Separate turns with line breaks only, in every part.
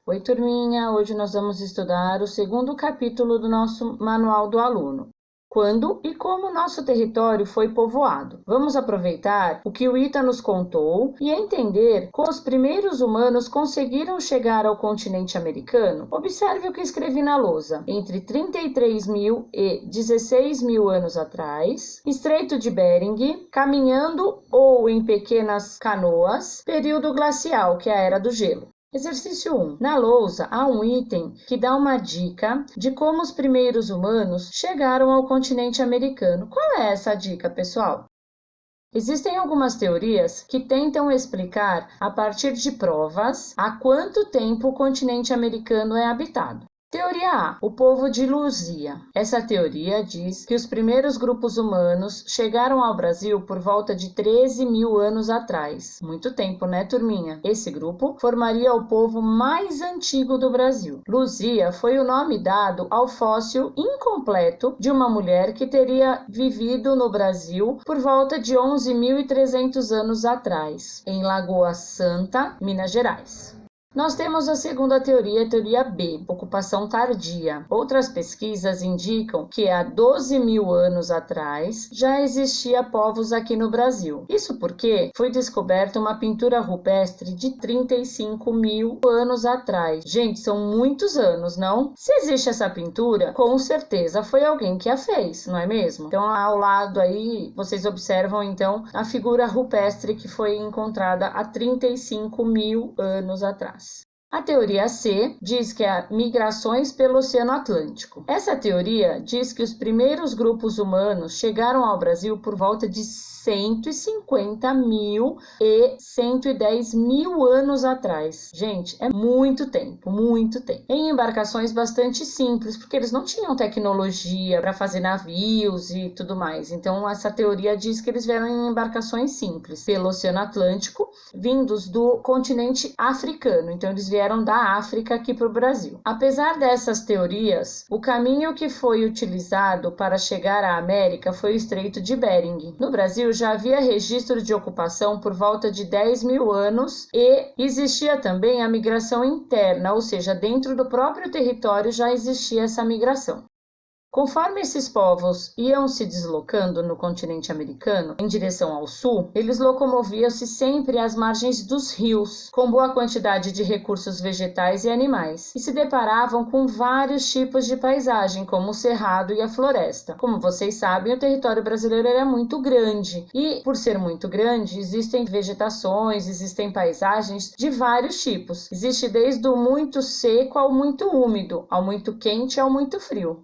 Oi, turminha! Hoje nós vamos estudar o segundo capítulo do nosso Manual do Aluno. Quando e como nosso território foi povoado. Vamos aproveitar o que o Ita nos contou e entender como os primeiros humanos conseguiram chegar ao continente americano. Observe o que escrevi na lousa. Entre 33.000 e 16.000 anos atrás, Estreito de Bering, caminhando ou em pequenas canoas, período glacial, que é a Era do Gelo. Exercício 1. Na lousa há um item que dá uma dica de como os primeiros humanos chegaram ao continente americano. Qual é essa dica, pessoal? Existem algumas teorias que tentam explicar, a partir de provas, há quanto tempo o continente americano é habitado. Teoria A. O povo de Luzia. Essa teoria diz que os primeiros grupos humanos chegaram ao Brasil por volta de 13.000 anos atrás. Muito tempo, né, turminha? Esse grupo formaria o povo mais antigo do Brasil. Luzia foi o nome dado ao fóssil incompleto de uma mulher que teria vivido no Brasil por volta de 11.300 anos atrás, em Lagoa Santa, Minas Gerais. Nós temos a segunda teoria, a teoria B, ocupação tardia. Outras pesquisas indicam que há 12.000 anos atrás já existia povos aqui no Brasil. Isso porque foi descoberta uma pintura rupestre de 35.000 anos atrás. Gente, são muitos anos, não? Se existe essa pintura, com certeza foi alguém que a fez, não é mesmo? Então, ao lado aí, vocês observam então a figura rupestre que foi encontrada há 35.000 anos atrás. A teoria C diz que há migrações pelo Oceano Atlântico. Essa teoria diz que os primeiros grupos humanos chegaram ao Brasil por volta de 150.000 e 110.000 anos atrás. Gente, é muito tempo, muito tempo. Em embarcações bastante simples, porque eles não tinham tecnologia para fazer navios e tudo mais. Então, essa teoria diz que eles vieram em embarcações simples pelo Oceano Atlântico, vindos do continente africano. Então, eles vieram da África aqui para o Brasil. Apesar dessas teorias, o caminho que foi utilizado para chegar à América foi o Estreito de Bering. No Brasil, já havia registro de ocupação por volta de 10.000 anos e existia também a migração interna, ou seja, dentro do próprio território já existia essa migração. Conforme esses povos iam se deslocando no continente americano em direção ao sul, eles locomoviam-se sempre às margens dos rios, com boa quantidade de recursos vegetais e animais, e se deparavam com vários tipos de paisagem, como o cerrado e a floresta. Como vocês sabem, o território brasileiro é muito grande, e por ser muito grande, existem vegetações, existem paisagens de vários tipos. Existe desde o muito seco ao muito úmido, ao muito quente ao muito frio.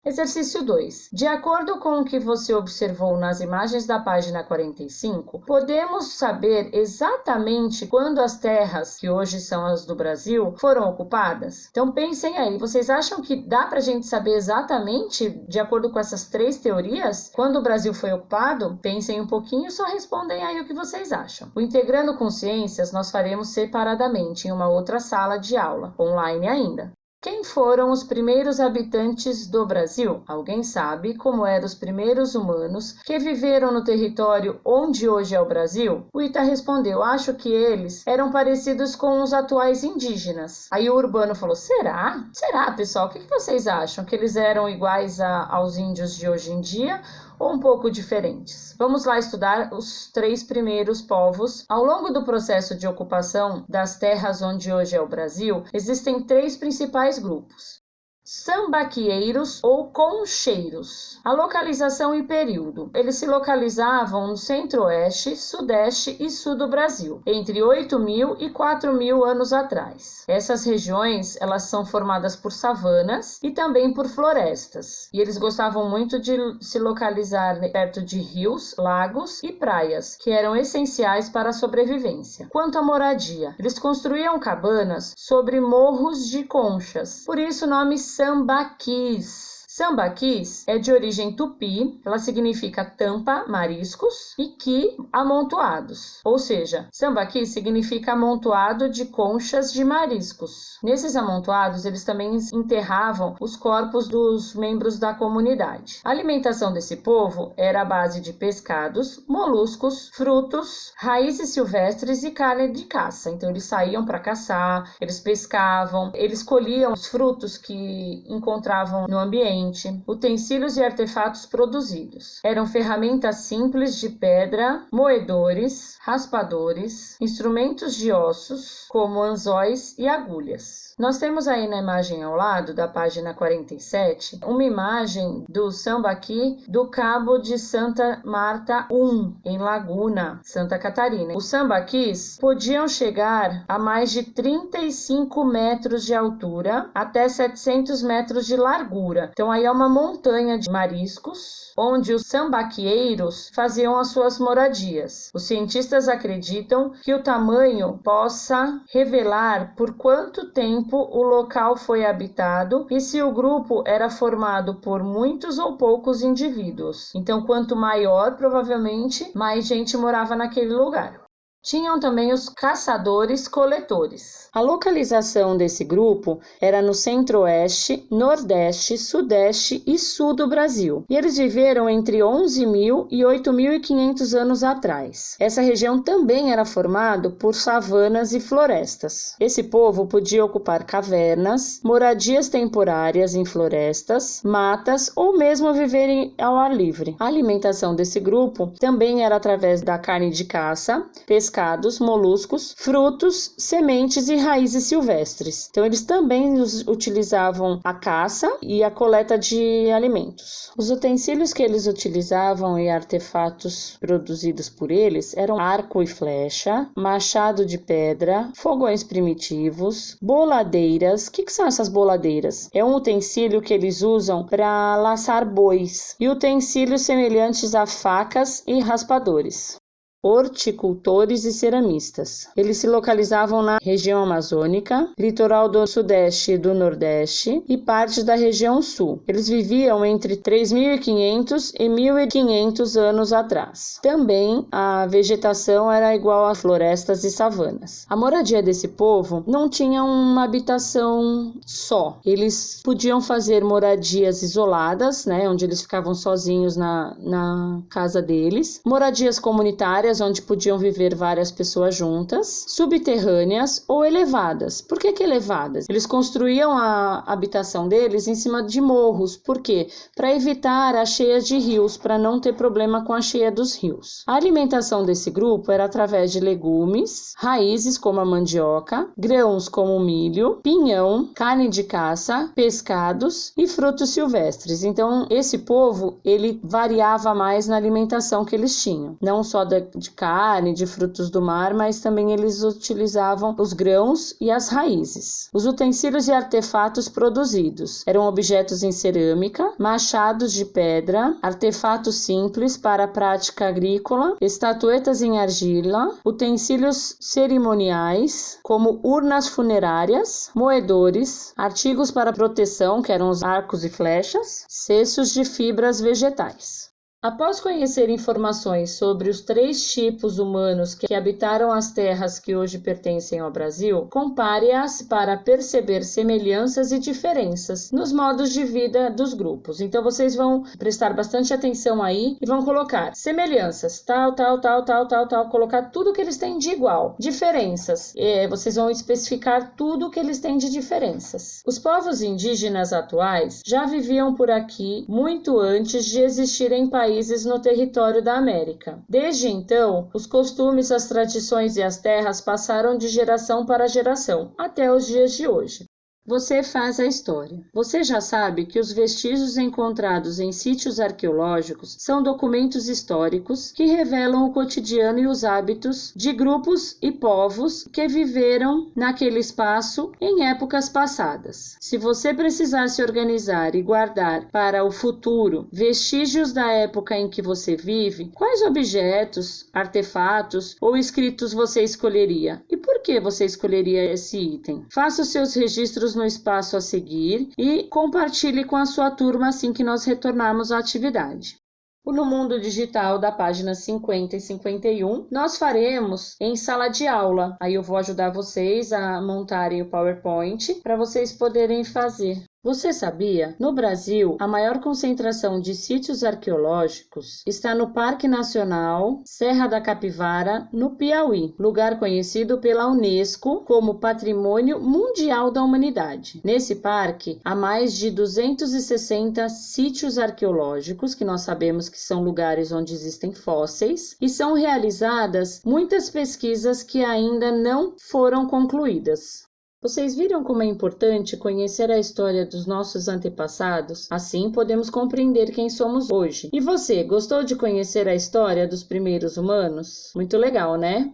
Exercício 2. De acordo com o que você observou nas imagens da página 45, podemos saber exatamente quando as terras, que hoje são as do Brasil, foram ocupadas? Então pensem aí, vocês acham que dá pra gente saber exatamente, de acordo com essas três teorias, quando o Brasil foi ocupado? Pensem um pouquinho e só respondem aí o que vocês acham. O Integrando Consciências nós faremos separadamente em uma outra sala de aula, online ainda. Quem foram os primeiros habitantes do Brasil? Alguém sabe como eram os primeiros humanos que viveram no território onde hoje é o Brasil? O Ita respondeu, acho que eles eram parecidos com os atuais indígenas. Aí o Urbano falou, será? Será, pessoal? O que vocês acham? Que eles eram iguais aos índios de hoje em dia? Ou um pouco diferentes. Vamos lá estudar os três primeiros povos. Ao longo do processo de ocupação das terras onde hoje é o Brasil, existem três principais grupos. Sambaqueiros ou concheiros. A localização e período. Eles se localizavam no centro-oeste, sudeste e sul do Brasil, entre 8.000 e 4.000 anos atrás. Essas regiões, elas são formadas por savanas e também por florestas. E eles gostavam muito de se localizar perto de rios, lagos e praias, que eram essenciais para a sobrevivência. Quanto à moradia, eles construíam cabanas sobre morros de conchas. Por isso o nome sambaquis. Sambaquis é de origem tupi, ela significa tampa, mariscos, e qui, amontoados. Ou seja, sambaquis significa amontoado de conchas de mariscos. Nesses amontoados, eles também enterravam os corpos dos membros da comunidade. A alimentação desse povo era a base de pescados, moluscos, frutos, raízes silvestres e carne de caça. Então, eles saíam para caçar, eles pescavam, eles colhiam os frutos que encontravam no ambiente, utensílios e artefatos produzidos. Eram ferramentas simples de pedra, moedores, raspadores, instrumentos de ossos, como anzóis e agulhas. Nós temos aí na imagem ao lado, da página 47, uma imagem do sambaqui do Cabo de Santa Marta I, em Laguna, Santa Catarina. Os sambaquis podiam chegar a mais de 35 metros de altura até 700 metros de largura. Então aí é uma montanha de mariscos, onde os sambaquieiros faziam as suas moradias. Os cientistas acreditam que o tamanho possa revelar por quanto tempo o local foi habitado e se o grupo era formado por muitos ou poucos indivíduos. Então, quanto maior, provavelmente, mais gente morava naquele lugar. Tinham também os caçadores-coletores. A localização desse grupo era no centro-oeste, nordeste, sudeste e sul do Brasil. E eles viveram entre 11.000 e 8.500 anos atrás. Essa região também era formada por savanas e florestas. Esse povo podia ocupar cavernas, moradias temporárias em florestas, matas ou mesmo viverem ao ar livre. A alimentação desse grupo também era através da carne de caça, pescados, moluscos, frutos, sementes e raízes silvestres. Então, eles também utilizavam a caça e a coleta de alimentos. Os utensílios que eles utilizavam e artefatos produzidos por eles eram arco e flecha, machado de pedra, fogões primitivos, boladeiras. O que são essas boladeiras? É um utensílio que eles usam para laçar bois e utensílios semelhantes a facas e raspadores. Horticultores e ceramistas. Eles se localizavam na região amazônica, litoral do sudeste e do nordeste e parte da região sul. Eles viviam entre 3.500 e 1.500 anos atrás. Também a vegetação era igual a florestas e savanas. A moradia desse povo não tinha uma habitação só. Eles podiam fazer moradias isoladas, onde eles ficavam sozinhos na casa deles, moradias comunitárias, onde podiam viver várias pessoas juntas, subterrâneas ou elevadas. Por que elevadas? Eles construíam a habitação deles em cima de morros. Por quê? Para evitar a cheia de rios, para não ter problema com a cheia dos rios. A alimentação desse grupo era através de legumes, raízes como a mandioca, grãos como o milho, pinhão, carne de caça, pescados e frutos silvestres. Então, esse povo, ele variava mais na alimentação que eles tinham. Não só de carne, de frutos do mar, mas também eles utilizavam os grãos e as raízes. Os utensílios e artefatos produzidos eram objetos em cerâmica, machados de pedra, artefatos simples para a prática agrícola, estatuetas em argila, utensílios cerimoniais, como urnas funerárias, moedores, artigos para proteção, que eram os arcos e flechas, cestos de fibras vegetais. Após conhecer informações sobre os 3 tipos humanos que habitaram as terras que hoje pertencem ao Brasil, compare-as para perceber semelhanças e diferenças nos modos de vida dos grupos. Então, vocês vão prestar bastante atenção aí e vão colocar semelhanças, tal, colocar tudo que eles têm de igual. Diferenças, vocês vão especificar tudo que eles têm de diferenças. Os povos indígenas atuais já viviam por aqui muito antes de existirem países no território da América. Desde então, os costumes, as tradições e as terras passaram de geração para geração, até os dias de hoje. Você faz a história. Você já sabe que os vestígios encontrados em sítios arqueológicos são documentos históricos que revelam o cotidiano e os hábitos de grupos e povos que viveram naquele espaço em épocas passadas. Se você precisar se organizar e guardar para o futuro vestígios da época em que você vive, quais objetos, artefatos ou escritos você escolheria? E por que você escolheria esse item? Faça os seus registros no espaço a seguir e compartilhe com a sua turma assim que nós retornarmos à atividade. No mundo digital da página 50 e 51, nós faremos em sala de aula. Aí eu vou ajudar vocês a montarem o PowerPoint para vocês poderem fazer. Você sabia? No Brasil, a maior concentração de sítios arqueológicos está no Parque Nacional Serra da Capivara, no Piauí, lugar conhecido pela Unesco como Patrimônio Mundial da Humanidade. Nesse parque, há mais de 260 sítios arqueológicos, que nós sabemos que são lugares onde existem fósseis, e são realizadas muitas pesquisas que ainda não foram concluídas. Vocês viram como é importante conhecer a história dos nossos antepassados? Assim podemos compreender quem somos hoje. E você, gostou de conhecer a história dos primeiros humanos? Muito legal, né?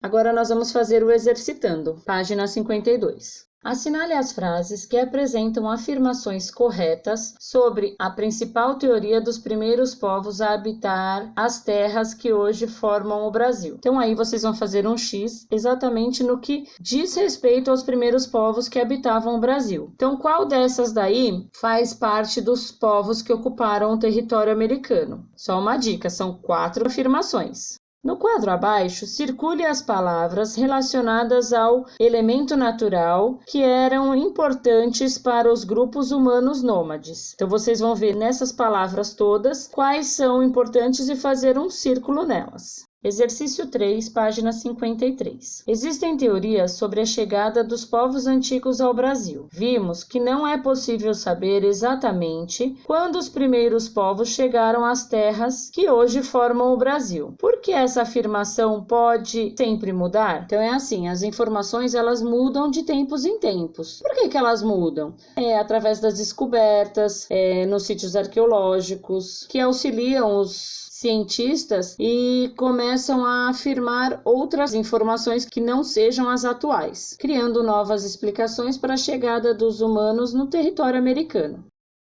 Agora nós vamos fazer o exercitando, página 52. Assinale as frases que apresentam afirmações corretas sobre a principal teoria dos primeiros povos a habitar as terras que hoje formam o Brasil. Então aí vocês vão fazer um X exatamente no que diz respeito aos primeiros povos que habitavam o Brasil. Então qual dessas daí faz parte dos povos que ocuparam o território americano? Só uma dica, são 4 afirmações. No quadro abaixo, circule as palavras relacionadas ao elemento natural que eram importantes para os grupos humanos nômades. Então, vocês vão ver nessas palavras todas quais são importantes e fazer um círculo nelas. Exercício 3, página 53. Existem teorias sobre a chegada dos povos antigos ao Brasil. Vimos que não é possível saber exatamente quando os primeiros povos chegaram às terras que hoje formam o Brasil. Por que essa afirmação pode sempre mudar? Então é assim, as informações elas mudam de tempos em tempos. Por que elas mudam? Através das descobertas, nos sítios arqueológicos, que auxiliam os cientistas e começam a afirmar outras informações que não sejam as atuais, criando novas explicações para a chegada dos humanos no território americano.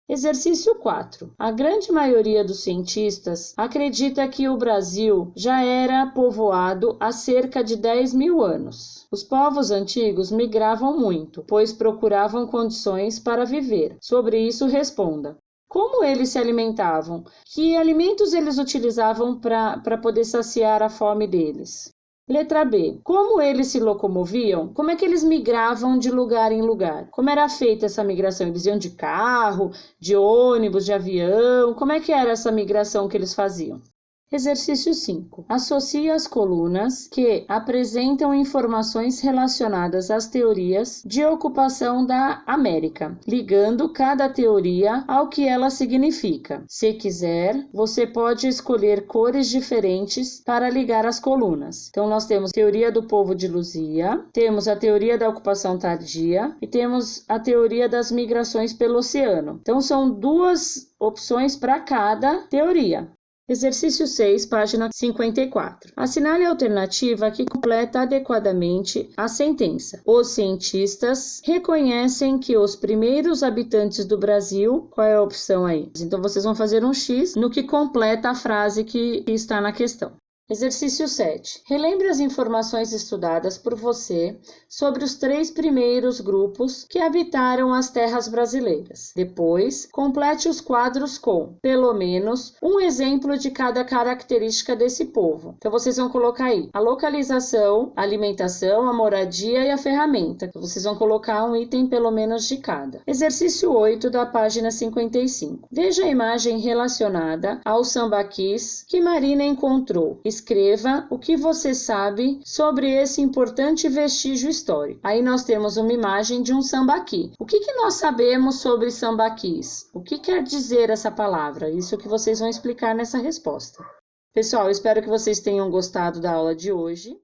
Exercício 4. A grande maioria dos cientistas acredita que o Brasil já era povoado há cerca de 10 mil anos. Os povos antigos migravam muito, pois procuravam condições para viver. Sobre isso, responda. Como eles se alimentavam? Que alimentos eles utilizavam para poder saciar a fome deles? Letra B. Como eles se locomoviam? Como é que eles migravam de lugar em lugar? Como era feita essa migração? Eles iam de carro, de ônibus, de avião? Como é que era essa migração que eles faziam? Exercício 5. Associe as colunas que apresentam informações relacionadas às teorias de ocupação da América, ligando cada teoria ao que ela significa. Se quiser, você pode escolher cores diferentes para ligar as colunas. Então, nós temos a teoria do povo de Luzia, temos a teoria da ocupação tardia e temos a teoria das migrações pelo oceano. Então, são 2 opções para cada teoria. Exercício 6, página 54. Assinale a alternativa que completa adequadamente a sentença. Os cientistas reconhecem que os primeiros habitantes do Brasil... Qual é a opção aí? Então, vocês vão fazer um X no que completa a frase que está na questão. Exercício 7. Relembre as informações estudadas por você sobre os 3 primeiros grupos que habitaram as terras brasileiras. Depois, complete os quadros com, pelo menos, um exemplo de cada característica desse povo. Então, vocês vão colocar aí a localização, a alimentação, a moradia e a ferramenta. Então, vocês vão colocar um item pelo menos de cada. Exercício 8 da página 55. Veja a imagem relacionada aos sambaquis que Marina encontrou. Escreva o que você sabe sobre esse importante vestígio histórico. Aí nós temos uma imagem de um sambaqui. O que nós sabemos sobre sambaquis? O que quer dizer essa palavra? Isso que vocês vão explicar nessa resposta. Pessoal, eu espero que vocês tenham gostado da aula de hoje.